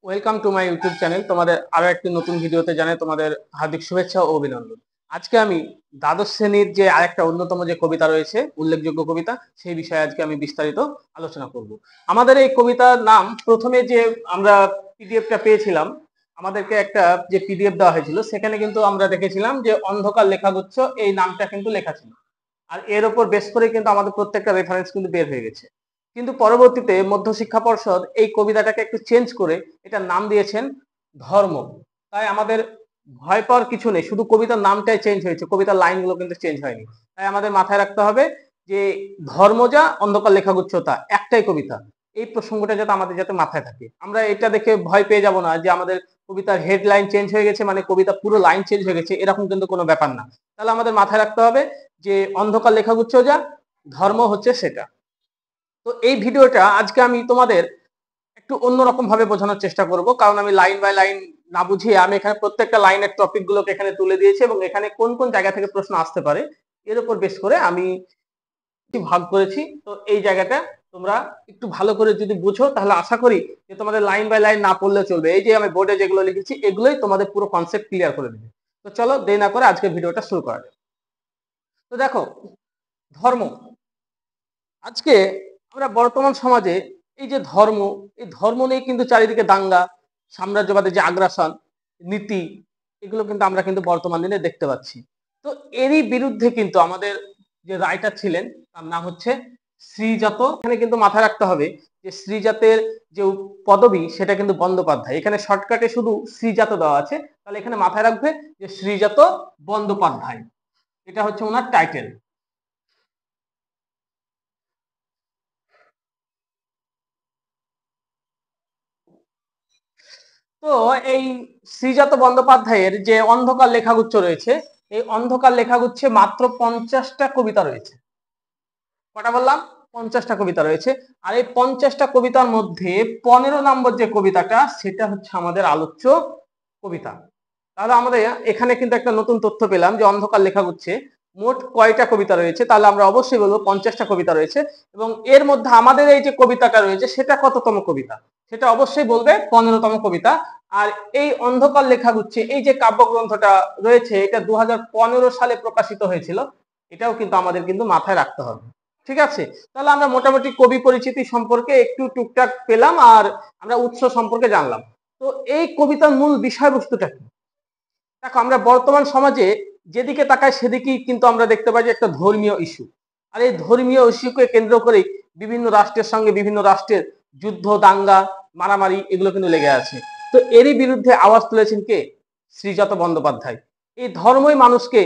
Welcome to my YouTube channel. তোমাদের আরো একটি নতুন ভিডিওতে জানাই তোমাদের হার্দিক শুভেচ্ছা ও অভিনন্দন। আজকে আমি দ্বাদশ শ্রেণীর যে আরেকটা অন্যতম যে কবিতা রয়েছে, উল্লেখযোগ্য কবিতা, সেই বিষয়ে আজকে আমি বিস্তারিত আলোচনা করব। আমাদের এই কবিতার নাম প্রথমে যে আমরা পিডিএফটা পেয়েছিলাম, আমাদেরকে একটা যে পিডিএফ দেওয়া হয়েছিল সেখানে কিন্তু আমরা দেখেছিলাম যে অন্ধকার লেখাগুচ্ছ এই নামটা কিন্তু লেখা ছিল। আর এর উপর বেস করে কিন্তু আমাদের প্রত্যেকটা রেফারেন্স কিন্তু বের হয়ে গেছে। কিন্তু পরবর্তীতে মধ্যশিক্ষা পর্ষদ এই কবিতাটাকে একটু চেঞ্জ করে এটার নাম দিয়েছেন ধর্ম। তাই আমাদের ভয় পাওয়ার কিছু নেই, শুধু কবিতার নামটাই চেঞ্জ হয়েছে, কবিতার লাইনগুলো কিন্তু চেঞ্জ হয়নি। তাই আমাদের মাথায় রাখতে হবে যে ধর্ম যা, অন্ধকার লেখাগুচ্ছ তা, একটাই কবিতা। এই প্রসঙ্গটা যাতে আমাদের যাতে মাথায় থাকে, আমরা এটা দেখে ভয় পেয়ে যাব না যে আমাদের কবিতার হেডলাইন চেঞ্জ হয়ে গেছে মানে কবিতা পুরো লাইন চেঞ্জ হয়ে গেছে, এরকম কিন্তু কোনো ব্যাপার না। তাহলে আমাদের মাথায় রাখতে হবে যে অন্ধকার লেখাগুচ্ছ যা, ধর্ম হচ্ছে সেটা। তো এই ভিডিওটা আজকে আমি তোমাদের একটু অন্যরকম ভাবে বোঝানোর চেষ্টা করব, কারণ আমি লাইন বাই লাইন না বুঝিয়ে আমি এখানে প্রত্যেকটা লাইনের টপিক গুলোকে এখানে তুলে দিয়েছি এবং এখানে কোন কোন জায়গা থেকে প্রশ্ন আসতে পারে এর উপর বেশ করে আমি ভাগ করেছি। তো এই জায়গাটা তোমরা একটু ভালো করে যদি বুঝো তাহলে আশা করি যে তোমাদের লাইন বাই লাইন না পড়লেও চলবে। এই যে আমি বোর্ডে যেগুলো লিখেছি এগুলোই তোমাদের পুরো কনসেপ্ট ক্লিয়ার করে দেবে। তো চলো দেরি না করে আজকে ভিডিওটা শুরু করা যাক। তো দেখো, ধর্ম, আজকে আমরা বর্তমান সমাজে এই যে ধর্ম, এই ধর্ম নিয়ে কিন্তু চারিদিকে দাঙ্গা, সাম্রাজ্যবাদের যে আগ্রাসন নীতি, এগুলো কিন্তু আমরা কিন্তু বর্তমান দিনে দেখতে পাচ্ছি। তো এরই বিরুদ্ধে কিন্তু আমাদের যে রাইটার ছিলেন তার নাম হচ্ছে শ্রীজাত। এখানে কিন্তু মাথায় রাখতে হবে যে শ্রীজাতের যে পদবী সেটা কিন্তু বন্দ্যোপাধ্যায়, এখানে শর্টকাটে শুধু শ্রীজাত দেওয়া আছে, তাহলে এখানে মাথায় রাখবে যে শ্রীজাত বন্দ্যোপাধ্যায়, এটা হচ্ছে ওনার টাইটেল। তো এই শ্রীজাত বন্দ্যোপাধ্যায়ের যে অন্ধকার লেখাগুচ্ছ রয়েছে, এই অন্ধকার লেখাগুচ্ছে মাত্র 50টা কবিতা রয়েছে। কটা বললাম? 50টা কবিতা রয়েছে। আর এই 50টা কবিতার মধ্যে 15 নম্বর যে কবিতাটা সেটা হচ্ছে আমাদের আলোচ্য কবিতা। তাহলে আমাদের এখানে কিন্তু একটা নতুন তথ্য পেলাম যে অন্ধকার লেখাগুচ্ছে মোট কয়টা কবিতা রয়েছে, তাহলে আমরা অবশ্যই বলবো 50টা কবিতা রয়েছে। এবং এর মধ্যে আমাদের এই যে কবিতাটা রয়েছে সেটা কততম কবিতা, সেটা অবশ্যই বলবে 15তম কবিতা। আর এই অন্ধকার লেখাগুচ্ছে এই যে কাব্যগ্রন্থটা রয়েছে এটা 2015 সালে প্রকাশিত হয়েছিল, এটাও কিন্তু আমাদের কিন্তু মাথায় রাখতে হবে। ঠিক আছে, তাহলে আমরা মোটামুটি কবি পরিচিতি সম্পর্কে একটু টুকটাক পেলাম আর আমরা উৎস সম্পর্কে জানলাম। তো এই কবিতার মূল বিষয়বস্তুটা কি? দেখো, আমরা বর্তমান সমাজে যেদিকে তাকাই সেদিকেই কিন্তু আমরা দেখতে পাই যে একটা ধর্মীয় ইস্যু। আর এই ধর্মীয় ইস্যুকে কেন্দ্র করে বিভিন্ন রাষ্ট্রের সঙ্গে বিভিন্ন রাষ্ট্রের যুদ্ধ, দাঙ্গা, মারামারি এগুলো কিন্তু লেগে আছে। তো এরই বিরুদ্ধে আওয়াজ তুলেছেন কে? শ্রীজাত বন্দ্যোপাধ্যায়। এই ধর্মই মানুষকে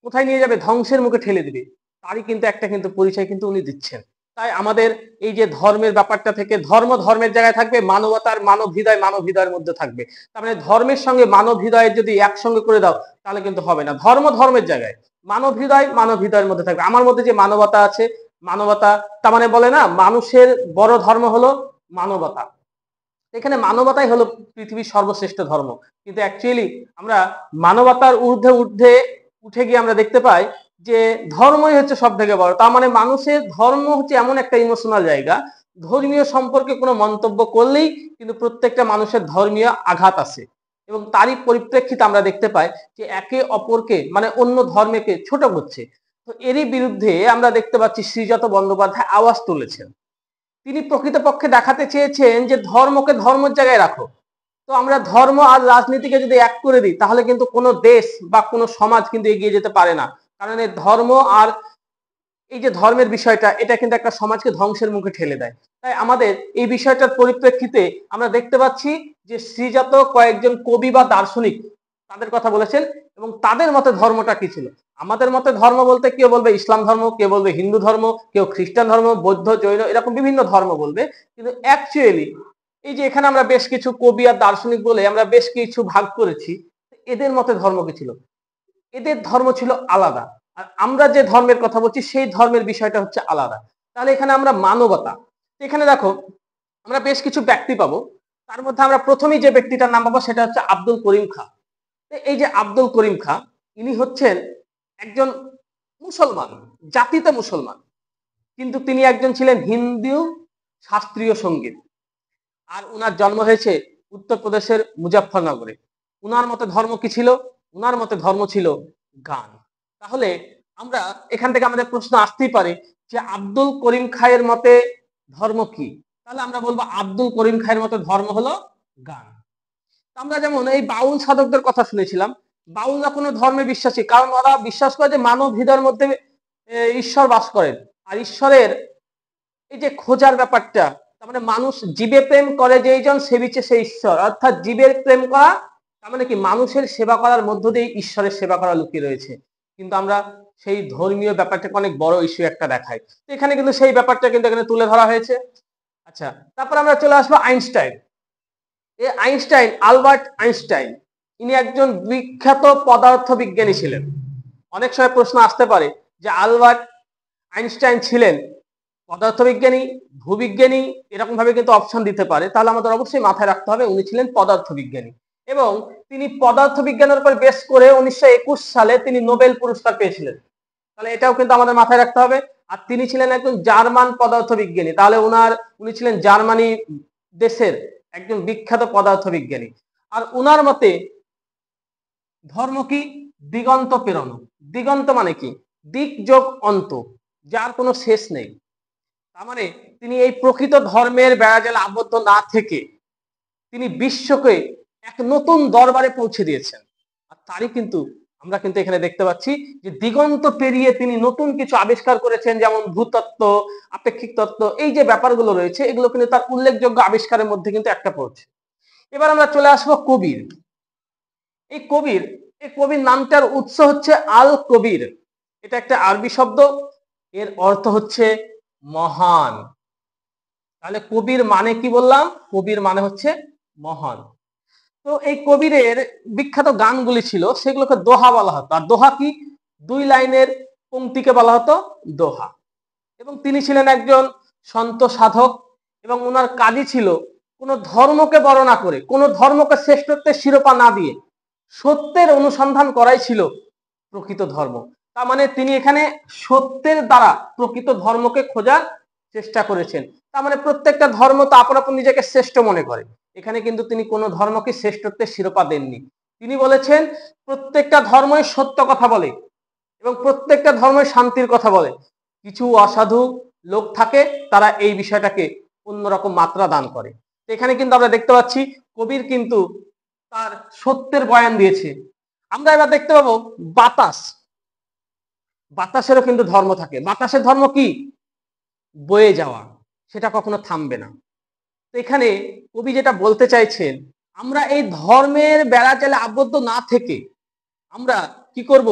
কোথায় নিয়ে যাবে? ধ্বংসের মুখে ঠেলে দিবে, তারই কিন্তু একটা কিন্তু পরিচয় কিন্তু উনি দিচ্ছেন। তাই আমাদের এই যে ধর্মের ব্যাপারটা থেকে, ধর্ম ধর্মের জায়গায় থাকবে, মানবতার মানব হৃদয় মানব হৃদয়ের মধ্যে থাকবে। তার মানে ধর্মের সঙ্গে মানব হৃদয়ের যদি একসঙ্গে করে দাও তাহলে কিন্তু হবে না। ধর্ম ধর্মের জায়গায়, মানব হৃদয় মানব হৃদয়ের মধ্যে থাকবে। আমার মধ্যে যে মানবতা আছে, মানবতা, তার মানে বলে না মানুষের বড় ধর্ম হলো মানবতা। এখানে মানবতাই হলো পৃথিবীর সর্বশ্রেষ্ঠ ধর্ম। কিন্তু অ্যাকচুয়ালি আমরা মানবতার ঊর্ধ্বে ঊর্ধ্বে উঠে গিয়ে আমরা দেখতে পাই যে ধর্মই হচ্ছে সব থেকে বড়। তার মানে মানুষের ধর্ম হচ্ছে এমন একটা ইমোশনাল জায়গা, ধর্মীয় সম্পর্কে কোনো মন্তব্য করলেই কিন্তু প্রত্যেকটা মানুষের ধর্মীয় আঘাত আছে। এবং তারই পরিপ্রেক্ষিতে আমরা দেখতে পাই যে একে অপরকে মানে অন্য ধর্মকে ছোট করছে। তো এরই বিরুদ্ধে আমরা দেখতে পাচ্ছি শ্রীজাত বন্দ্যোপাধ্যায় আওয়াজ তুলেছেন। তিনি প্রকৃতপক্ষে দেখাতে চেয়েছেন যে ধর্মকে ধর্মের জায়গায় রাখো। তো আমরা ধর্ম আর রাজনীতিকে যদি এক করে দিই তাহলে কিন্তু কোনো দেশ বা কোনো সমাজ কিন্তু এগিয়ে যেতে পারে না। কারণ এই ধর্ম আর এই যে ধর্মের বিষয়টা এটা কিন্তু একটা সমাজকে ধ্বংসের মুখে ঠেলে দেয়। তাই আমাদের এই বিষয়টার পরিপ্রেক্ষিতে আমরা দেখতে পাচ্ছি যে শ্রীজাত কয়েকজন কবি বা দার্শনিক তাদের কথা বলেছেন এবং তাদের মতে ধর্মটা কি ছিল। আমাদের মতে ধর্ম বলতে কেউ বলবে ইসলাম ধর্ম, কেউ বলবে হিন্দু ধর্ম, কেউ খ্রিস্টান ধর্ম, বৌদ্ধ, জৈন, এরকম বিভিন্ন ধর্ম বলবে। কিন্তু অ্যাকচুয়ালি এই যে এখানে আমরা বেশ কিছু কবি আর দার্শনিক বলে আমরা বেশ কিছু ভাগ করেছি, এদের মতে ধর্ম কি ছিল? এদের ধর্ম ছিল আলাদা। আর আমরা যে ধর্মের কথা বলছি সেই ধর্মের বিষয়টা হচ্ছে আলাদা। তাহলে এখানে আমরা মানবতা, এখানে দেখো আমরা বেশ কিছু ব্যক্তি পাবো। তার মধ্যে আমরা প্রথমেই যে ব্যক্তিটার নাম পাবো সেটা হচ্ছে আব্দুল করিম খাঁ। এই যে আব্দুল করিম খাঁ, ইনি হচ্ছেন একজন মুসলমান, জাতিতে মুসলমান, কিন্তু তিনি একজন ছিলেন হিন্দু শাস্ত্রীয় সঙ্গীত। আর উনার জন্ম হয়েছে উত্তরপ্রদেশের মুজাফফরনগরে। উনার মতে ধর্ম কি ছিল? উনার মতে ধর্ম ছিল গান। তাহলে আমরা এখান থেকে আমাদের প্রশ্ন আসতেই পারে যে আব্দুল করিম খায়ের মতে ধর্ম কি? তাহলে আমরা বলবো আব্দুল করিম খায়ের মতে ধর্ম হলো গান। আমরা যেমন এই বাউল সাধকদের কথা শুনেছিলাম, বাউলরা কোনো ধর্মে বিশ্বাসী, কারণ ওরা বিশ্বাস করে যে মানব হৃদয়ের মধ্যে ঈশ্বর বাস করেন। আর ঈশ্বরের এই যে খোঁজার ব্যাপারটা, তার মানে মানুষ জীবে প্রেম করে যেইজন সে বিচে সে ঈশ্বর, অর্থাৎ জীবের প্রেম করা, তার মানে কি মানুষের সেবা করার মধ্য দিয়ে ঈশ্বরের সেবা করা লুকিয়ে রয়েছে। কিন্তু আমরা সেই ধর্মীয় ব্যাপারটাকে অনেক বড় ইস্যু একটা দেখাই, তো এখানে কিন্তু সেই ব্যাপারটা কিন্তু এখানে তুলে ধরা হয়েছে। আচ্ছা, তারপর আমরা চলে আসবো আইনস্টাইন। এই আইনস্টাইন, আলবার্ট আইনস্টাইন, ইনি একজন বিখ্যাত পদার্থবিজ্ঞানী ছিলেন। অনেক সময় প্রশ্ন আসতে পারে যে আলবার্ট আইনস্টাইন ছিলেন পদার্থবিজ্ঞানী, ভূবিজ্ঞানী, এরকম ভাবে কিন্তু অপশন দিতে পারে। তাহলে আমাদের অবশ্যই মাথায় রাখতে হবে উনি ছিলেন পদার্থবিজ্ঞানী, এবং তিনি পদার্থবিজ্ঞানের উপর বেস করে 1921 সালে তিনি নোবেল পুরস্কার পেয়েছিলেন। তাহলে এটাও কিন্তু আমাদের মাথায় রাখতে হবে। আর তিনি ছিলেন একজন জার্মান পদার্থবিজ্ঞানী, তাহলে উনি ছিলেন জার্মানি দেশের একজন বিখ্যাত পদার্থবিজ্ঞানী। আর উনার মতে ধর্ম কি? দিগন্ত প্রেরণ। দিগন্ত মানে কি? দিক যোগ অন্ত, যার কোনো শেষ নেই। তার মানে তিনি এই প্রকৃত ধর্মের বেড়াজালে আবদ্ধ না থেকে তিনি বিশ্বকে এক নতুন দরবারে পৌঁছে দিয়েছেন। আর তারই কিন্তু আমরা কিন্তু এখানে দেখতে পাচ্ছি যে দিগন্ত পেরিয়ে তিনি নতুন কিছু আবিষ্কার করেছেন, যেমন ভূতত্ত্ব, আপেক্ষিক তত্ত্ব, এই যে ব্যাপারগুলো রয়েছে এগুলো কিন্তু তার উল্লেখযোগ্য আবিষ্কারের মধ্যে কিন্তু একটা পড়ছে। এবার আমরা চলে আসবো কবির। এই কবির নামটার উৎস হচ্ছে আল কবির। এটা একটা আরবি শব্দ, এর অর্থ হচ্ছে মহান। তাহলে কবির মানে কি বললাম? কবির মানে হচ্ছে মহান। তো এই কবিরের বিখ্যাত গানগুলি ছিল, সেগুলোকে দোহা বলা হতো। আর দোহা কি? 2 লাইনের পংক্তিকে বলা হতো দোহা। এবং তিনি ছিলেন একজন সন্ত সাধক, এবং ওনার কাজই ছিল কোন ধর্মকে বর্ণনা করে, কোন ধর্মকে শ্রেষ্ঠত্বের শিরোপা না দিয়ে সত্যের অনুসন্ধান করাই ছিল প্রকৃত ধর্ম। তার মানে তিনি এখানে সত্যের দ্বারা প্রকৃত ধর্মকে খোঁজার চেষ্টা করেছেন। তার মানে প্রত্যেকটা ধর্ম তো আপন আপন নিজেকে শ্রেষ্ঠ মনে করে, এখানে কিন্তু তিনি কোনো ধর্মকে শ্রেষ্ঠত্বের শিরোপা দেননি। তিনি বলেছেন প্রত্যেকটা ধর্মই সত্য কথা বলে এবং প্রত্যেকটা ধর্মই শান্তির কথা বলে। কিছু অসাধু লোক থাকে, তারা এই বিষয়টাকে অন্যরকম মাত্রা দান করে। এখানে কিন্তু আমরা দেখতে পাচ্ছি কবির কিন্তু তার সত্যের বয়ান দিয়েছে। আমরা এবার দেখতে পাবো বাতাস। বাতাসেরও কিন্তু ধর্ম থাকে। বাতাসের ধর্ম কি? বয়ে যাওয়া, সেটা কখনো থামবে না। তো এখানে কবি যেটা বলতে চাইছেন, আমরা এই ধর্মের বেড়াজালে আবদ্ধ না থেকে আমরা কি করব?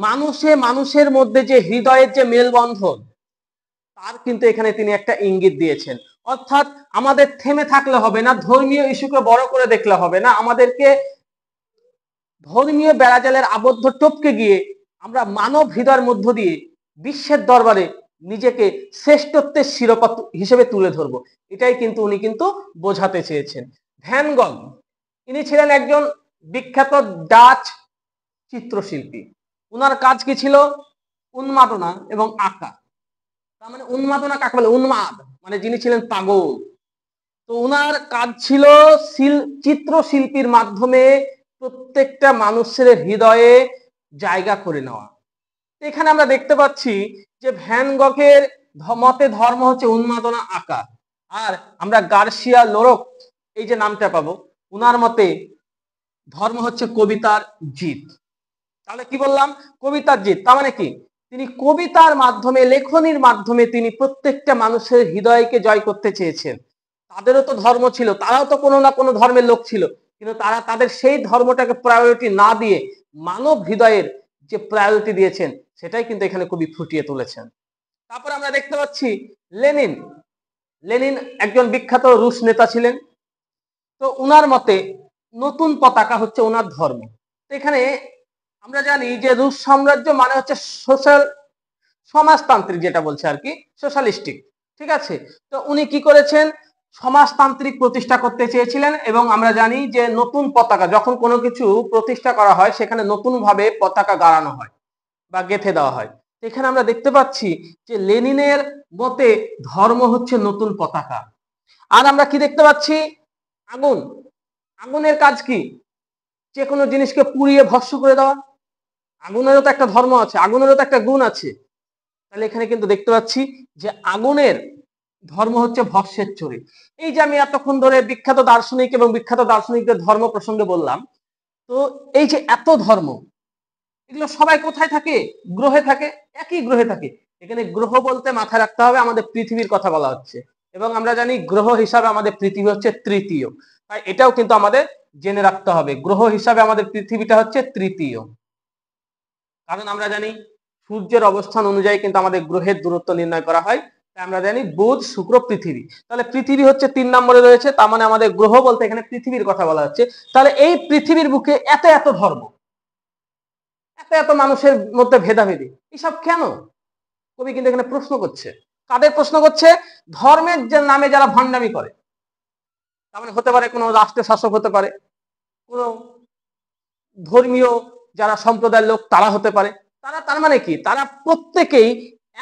মানুষের মধ্যে যে হৃদয়ের যে মেলবন্ধন, তার কিন্তু এখানে তিনি একটা ইঙ্গিত দিয়েছেন। অর্থাৎ আমাদের থেমে থাকলে হবে না, ধর্মীয় ইস্যুকে বড় করে দেখলে হবে না, আমাদেরকে ধর্মীয় বেড়াজালের আবদ্ধ টপকে গিয়ে আমরা মানব হৃদয়ের মধ্য দিয়ে বিশ্বের দরবারে নিজেকে শ্রেষ্ঠত্বের শিরোপা হিসেবে তুলে ধরবো। এটাই কিন্তু উনি কিন্তু বোঝাতে চেয়েছেন। ভ্যান গগ, ইনি ছিলেন একজন বিখ্যাত ডাচ চিত্রশিল্পী। উনার কাজ কি ছিল? উন্মাদনা এবং আঁকা। তার মানে উন্মাদনা কাকে বলে? উন্মাদ মানে যিনি ছিলেন পাগল। তো উনার কাজ ছিল চিত্রশিল্পীর মাধ্যমে প্রত্যেকটা মানুষের হৃদয়ে জায়গা করে নেওয়া। এখানে আমরা দেখতে পাচ্ছি যে ভ্যান গগের মতে ধর্ম হচ্ছে উন্মাদনা আঁকা, আর আমরা গার্সিয়া লোরক এই যে নামটা পাবো, উনার মতে ধর্ম হচ্ছে কবিতার জিত। তাহলে কি বললাম? কবিতার জিত। তার মানে কি? তিনি কবিতার মাধ্যমে, লেখনির মাধ্যমে তিনি প্রত্যেকটা মানুষের হৃদয়কে জয় করতে চেয়েছেন। তাদেরও তো ধর্ম ছিল, তারাও তো কোনো না কোনো ধর্মের লোক ছিল, কিন্তু তারা তাদের সেই ধর্মটাকে প্রায়োরিটি না দিয়ে মানব হৃদয়ের যে প্রায়োরিটি দিয়েছেন, সেটাই কিন্তু এখানে কবি ফুটিয়ে তুলেছেন। তারপর আমরা দেখতে পাচ্ছি লেনিন। লেনিন একজন বিখ্যাত রুশ নেতা ছিলেন। তো উনার মতে নতুন পতাকা হচ্ছে ওনার ধর্ম। তো এখানে আমরা জানি যে রুশ সাম্রাজ্য মানে হচ্ছে সোশ্যাল, সমাজতান্ত্রিক, যেটা বলছে আর কি সোশ্যালিস্টিক, ঠিক আছে। তো উনি কি করেছেন? সমাজতান্ত্রিক প্রতিষ্ঠা করতে চেয়েছিলেন, এবং আমরা জানি যে নতুন পতাকা, যখন কোনো কিছু প্রতিষ্ঠা করা হয় সেখানে নতুন ভাবে পতাকা গাড়ানো হয় বা গেঁথে দেওয়া হয়। এখানে আমরা দেখতে পাচ্ছি যে লেনিনের মতে ধর্ম হচ্ছে নতুন পতাকা। আর আমরা কি দেখতে পাচ্ছি, আগুন, আগুনের কাজ কি, যে কোনো জিনিসকে পুড়িয়ে ভস্ম করে দেওয়া। আগুনেরও তো একটা ধর্ম আছে, আগুনেরও তো একটা গুণ আছে। তাহলে এখানে কিন্তু দেখতে পাচ্ছি যে আগুনের ধর্ম হচ্ছে ভস্মের চুরি। এই যে আমি এতক্ষণ ধরে বিখ্যাত দার্শনিক এবং বিখ্যাত দার্শনিকদের ধর্ম প্রসঙ্গে বললাম, তো এই যে এত ধর্ম, এগুলো সবাই কোথায় থাকে? গ্রহে থাকে, একই গ্রহে থাকে। এখানে গ্রহ বলতে মাথায় রাখতে হবে আমাদের পৃথিবীর কথা বলা হচ্ছে, এবং আমরা জানি গ্রহ হিসাবে আমাদের পৃথিবী হচ্ছে তৃতীয়। তাই এটাও কিন্তু আমাদের জেনে রাখতে হবে, গ্রহ হিসাবে আমাদের পৃথিবীটা হচ্ছে তৃতীয়। কারণ আমরা জানি সূর্যের অবস্থান অনুযায়ী কিন্তু আমাদের গ্রহের দূরত্ব নির্ণয় করা হয়। তাই আমরা জানি বুধ, শুক্র, পৃথিবী। তাহলে পৃথিবী হচ্ছে 3 নম্বরে রয়েছে, তার মানে আমাদের গ্রহ বলতে এখানে পৃথিবীর কথা বলা হচ্ছে। তাহলে এই পৃথিবীর বুকে এত এত ধর্ম, এত এত মানুষের মধ্যে ভেদাভেদি, এসব কেন? কবি কিন্তু এখানে প্রশ্ন করছে। কাদের প্রশ্ন করছে? ধর্মের যে নামে যারা ভণ্ডামি করে। তার মানে হতে পারে কোনো রাষ্ট্রের শাসক, হতে পারে কোনো ধর্মীয় যারা সম্প্রদায়ের লোক, তারা হতে পারে। তারা, তার মানে কি, তারা প্রত্যেকেই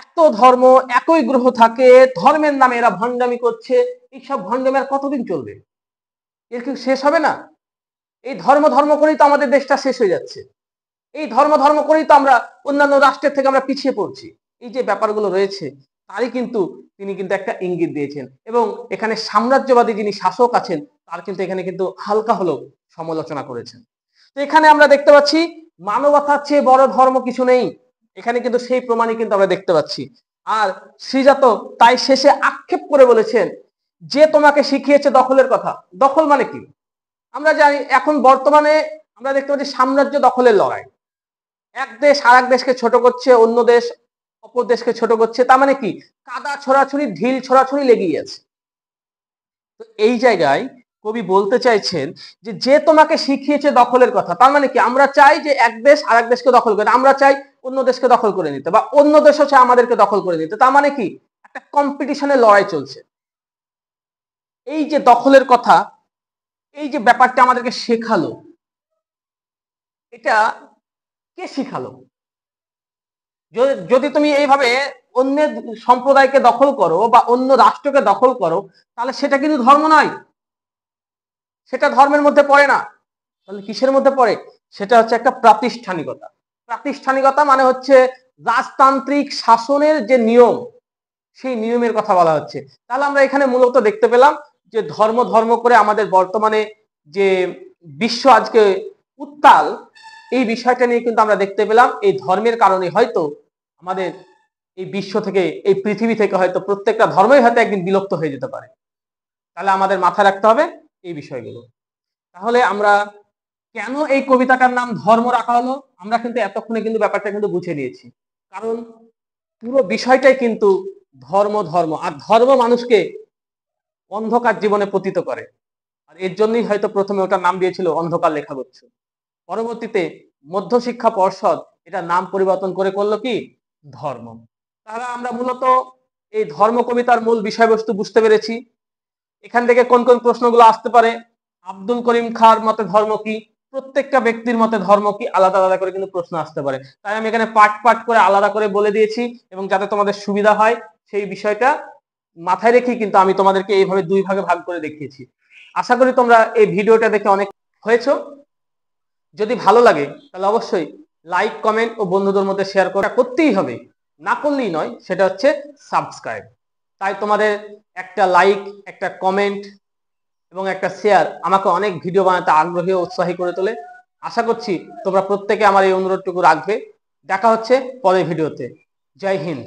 এত ধর্ম, একই গ্রহ থাকে, ধর্মের নামে এরা ভণ্ডামি করছে। এইসব ভণ্ডামি আর কতদিন চলবে? এর কি শেষ হবে না? এই ধর্ম ধর্ম করেই তো আমাদের দেশটা শেষ হয়ে যাচ্ছে। এই ধর্ম ধর্ম করেই তো আমরা অন্যান্য রাষ্ট্রের থেকে আমরা পিছিয়ে পড়ছি। এই যে ব্যাপারগুলো রয়েছে, তারই কিন্তু তিনি কিন্তু একটা ইঙ্গিত দিয়েছেন, এবং এখানে সাম্রাজ্যবাদী যিনি শাসক আছেন তার কিন্তু এখানে কিন্তু হালকা হলেও সমালোচনা করেছেন। তো এখানে আমরা দেখতে পাচ্ছি মানবতার চেয়ে বড় ধর্ম কিছু নেই। এখানে কিন্তু সেই প্রমাণই কিন্তু আমরা দেখতে পাচ্ছি। আর শ্রীজাত তাই শেষে আক্ষেপ করে বলেছেন যে তোমাকে শিখিয়েছে দখলের কথা। দখল মানে কি? আমরা জানি এখন বর্তমানে আমরা দেখতে পাচ্ছি সাম্রাজ্য দখলের লড়াই। এক দেশ আর এক দেশকে ছোট করছে, অন্য দেশ অপর দেশকে ছোট করছে। তার মানে কি, কাদা ছড়াছড়ি, ঢিল ছড়াছড়ি লেগেই আছে। তো এই জায়গায় কবি বলতে চাইছেন যে যে তোমাকে শিখিয়েছে দখলের কথা। তার মানে কি, আমরা চাই যে এক দেশ আর এক দেশকে দখল করে, আমরা চাই অন্য দেশকে দখল করে নিতে, বা অন্য দেশও চাই আমাদেরকে দখল করে নিতে। তার মানে কি, একটা কম্পিটিশনের লড়াই চলছে। এই যে দখলের কথা, এই যে ব্যাপারটা আমাদেরকে শেখালো, এটা কে শিখালো? যদি তুমি এইভাবে অন্য সম্প্রদায়কে দখল করো বা অন্য রাষ্ট্রকে দখল করো, তাহলে সেটা কিন্তু ধর্ম নয়, সেটা ধর্মের মধ্যে পড়ে না। তাহলে কিসের মধ্যে পড়ে? সেটা হচ্ছে একটা প্রাতিষ্ঠানিকতা। প্রাতিষ্ঠানিকতা মানে হচ্ছে রাজতান্ত্রিক শাসনের যে নিয়ম, সেই নিয়মের কথা বলা হচ্ছে। তাহলে আমরা এখানে মূলত দেখতে পেলাম যে ধর্ম ধর্ম করে আমাদের বর্তমানে যে বিশ্ব আজকে উত্তাল, এই বিষয়টা নিয়ে কিন্তু আমরা দেখতে পেলাম এই ধর্মের কারণে হয়তো আমাদের এই বিশ্ব থেকে, এই পৃথিবী থেকে হয়তো প্রত্যেকটা ধর্মই হয়তো একদিন বিলুপ্ত হয়ে যেতে পারে। তাহলে আমাদের মাথায় রাখতে হবে এই বিষয়গুলো। তাহলে আমরা কেন এই কবিতাটার নাম ধর্ম রাখা হলো, আমরা কিন্তু এতক্ষণে কিন্তু ব্যাপারটা কিন্তু বুঝে নিয়েছি। কারণ পুরো বিষয়টাই কিন্তু ধর্ম ধর্ম, আর ধর্ম মানুষকে অন্ধকার জীবনে পতিত করে। আর এর জন্যই হয়তো প্রথমে ওটার নাম দিয়েছিল অন্ধকার লেখাগুচ্ছ। পরবর্তীতে মধ্যশিক্ষা পর্ষদ এটা নাম পরিবর্তন করে করলো কি, ধর্ম। তাহলে আমরা মূলত এই ধর্ম কবিতার মূল বিষয়বস্তু বুঝতে পেরেছি। এখান থেকে কোন কোন প্রশ্নগুলো আসতে পারে, আব্দুল করিম খাঁর মতে ধর্ম কি, প্রত্যেকটা ব্যক্তির মতে ধর্ম কি, আলাদা আলাদা করে কিন্তু প্রশ্ন আসতে পারে। তাই আমি এখানে পার্ট পার্ট করে আলাদা করে বলে দিয়েছি, এবং যাতে তোমাদের সুবিধা হয় সেই বিষয়টা মাথায় রেখে কিন্তু আমি তোমাদেরকে এইভাবে দুই ভাগে ভাগ করে দেখিয়েছি। আশা করি তোমরা এই ভিডিওটা দেখে অনেক হয়েছো। যদি ভালো লাগে তাহলে অবশ্যই লাইক, কমেন্ট ও বন্ধুদের মধ্যে শেয়ার করা করতেই হবে, না করলেই নয়, সেটা হচ্ছে সাবস্ক্রাইব। তাই তোমাদের একটা লাইক, একটা কমেন্ট এবং একটা শেয়ার আমাকে অনেক ভিডিও বানাতে আগ্রহী ও উৎসাহী করে তোলে। আশা করছি তোমরা প্রত্যেকে আমার এই অনুরোধটুকু রাখবে। দেখা হচ্ছে পরের ভিডিওতে। জয় হিন্দ।